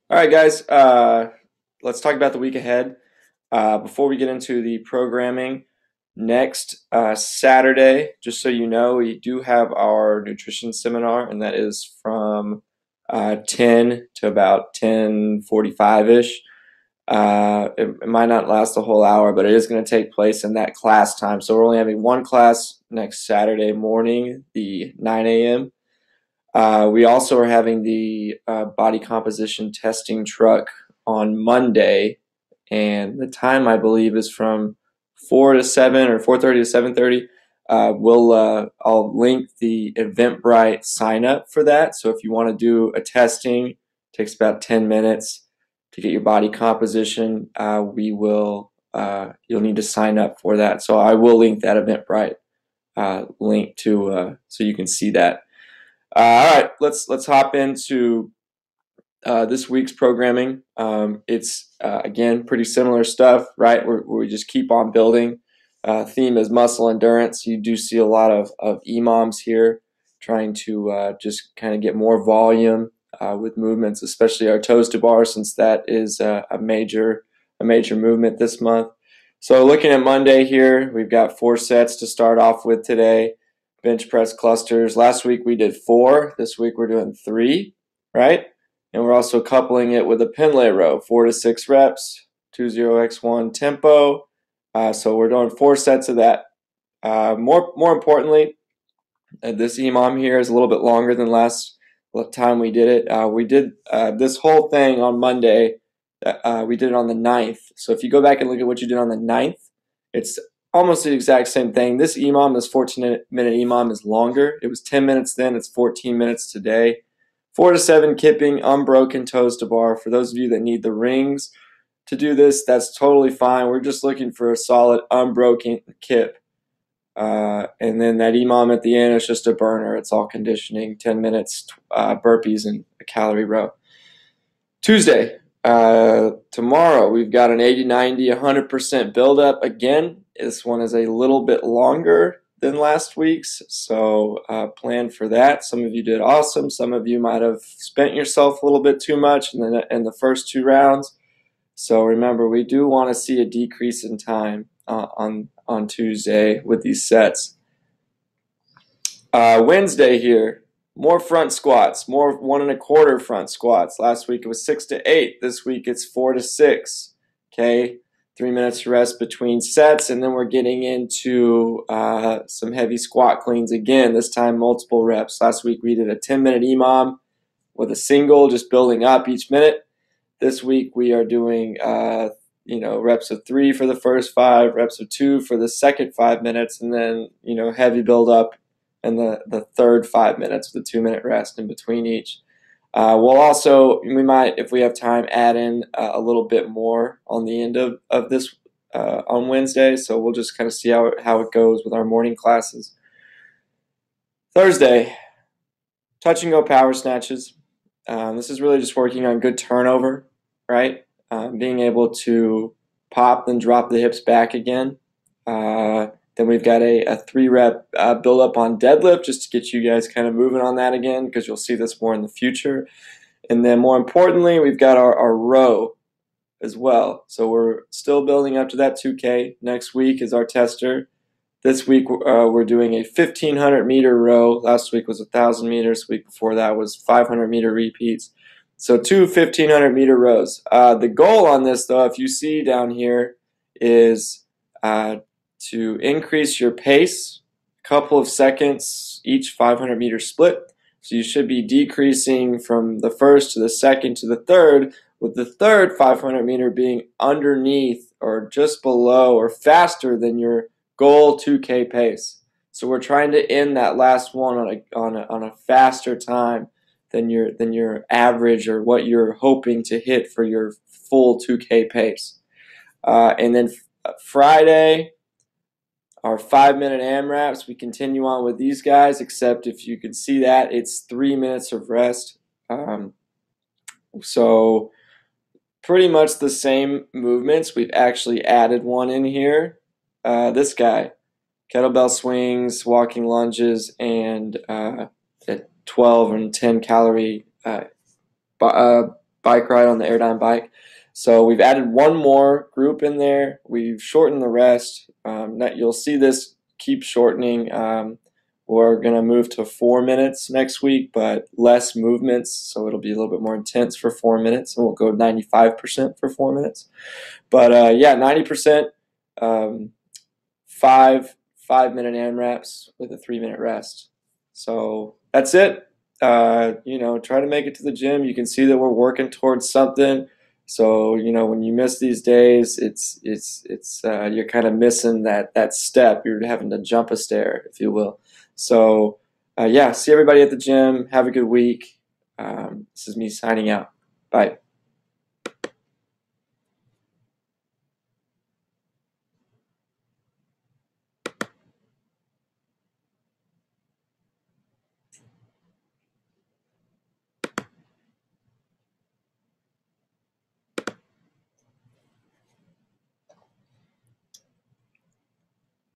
All right, guys, let's talk about the week ahead. Before we get into the programming, next Saturday, just so you know, we do have our nutrition seminar, and that is from 10 to about 10:45-ish. It might not last the whole hour, but it is going to take place in that class time. So we're only having one class next Saturday morning, the 9 a.m. We also are having the body composition testing truck on Monday, and the time I believe is from 4 to 7 or 4:30 to 7:30. I'll link the Eventbrite sign up for that. So if you want to do a testing, it takes about 10 minutes to get your body composition. You'll need to sign up for that. So I will link that Eventbrite link to so you can see that. All right, let's hop into this week's programming. It's again pretty similar stuff, right? We just keep on building. Theme is muscle endurance. You do see a lot of EMOMs here, trying to just kind of get more volume with movements, especially our toes to bar, since that is a major movement this month. So looking at Monday here, we've got 4 sets to start off with today. Bench press clusters. Last week we did 4. This week we're doing 3, right? And we're also coupling it with a Pendlay row, 4 to 6 reps, 20x1 tempo. So we're doing 4 sets of that. More importantly, this EMOM here is a little bit longer than last time we did it. We did this whole thing on Monday. We did it on the 9th. So if you go back and look at what you did on the 9th, it's almost the exact same thing. This EMOM, this 14-minute EMOM, is longer. It was 10 minutes then. It's 14 minutes today. 4 to 7 kipping, unbroken toes to bar. For those of you that need the rings to do this, that's totally fine. We're just looking for a solid unbroken kip. And then that EMOM at the end is just a burner. It's all conditioning, 10 minutes, burpees, and a calorie row. Tuesday, tomorrow, we've got an 80, 90, 100% buildup. Again, this one is a little bit longer than last week's, so plan for that. Some of you did awesome. Some of you might have spent yourself a little bit too much in the first 2 rounds. So remember, we do want to see a decrease in time on Tuesday with these sets. Wednesday here, more front squats, more 1 1/4 front squats. Last week it was 6 to 8. This week it's 4 to 6. Okay, 3 minutes rest between sets, and then we're getting into some heavy squat cleans again. This time multiple reps. Last week we did a 10-minute EMOM with a single, just building up each minute. This week we are doing reps of 3 for the first 5, reps of 2 for the second 5 minutes, and then heavy build up and the third 5 minutes with a 2-minute rest in between each. We might, if we have time, add in a little bit more on the end of this on Wednesday. So we'll just kind of see how it goes with our morning classes. Thursday, touch and go power snatches. This is really just working on good turnover, right? Being able to pop, then drop the hips back again. Then we've got a 3-rep build up on deadlift, just to get you guys kind of moving on that again, because you'll see this more in the future. And then more importantly, we've got our row as well. So we're still building up to that 2K. Next week is our tester. This week we're doing a 1,500-meter row. Last week was 1,000 meters. The week before that was 500-meter repeats. So 2 1,500-meter rows. The goal on this, though, if you see down here, is to increase your pace a couple of seconds each 500-meter split. So you should be decreasing from the first to the second to the third, with the third 500-meter being underneath or just below or faster than your goal 2K pace. So we're trying to end that last one on a faster time than your average or what you're hoping to hit for your full 2K pace. And then Friday, our 5-minute AMRAPs, we continue on with these guys, except if you can see that, it's 3 minutes of rest. So pretty much the same movements. We've actually added one in here. This guy, kettlebell swings, walking lunges, and 12 and 10 calorie bike ride on the Airdyne bike. So we've added one more group in there. We've shortened the rest. You'll see this keep shortening. We're going to move to 4 minutes next week, but less movements. So it'll be a little bit more intense for 4 minutes, and we'll go 95% for 4 minutes. But 90%, 5 minute AMRAPs with a 3 minute rest. So that's it. Try to make it to the gym. You can see that we're working towards something. So when you miss these days, it's you're kind of missing that step. You're having to jump a stair, if you will. So see everybody at the gym. Have a good week. This is me signing out. Bye.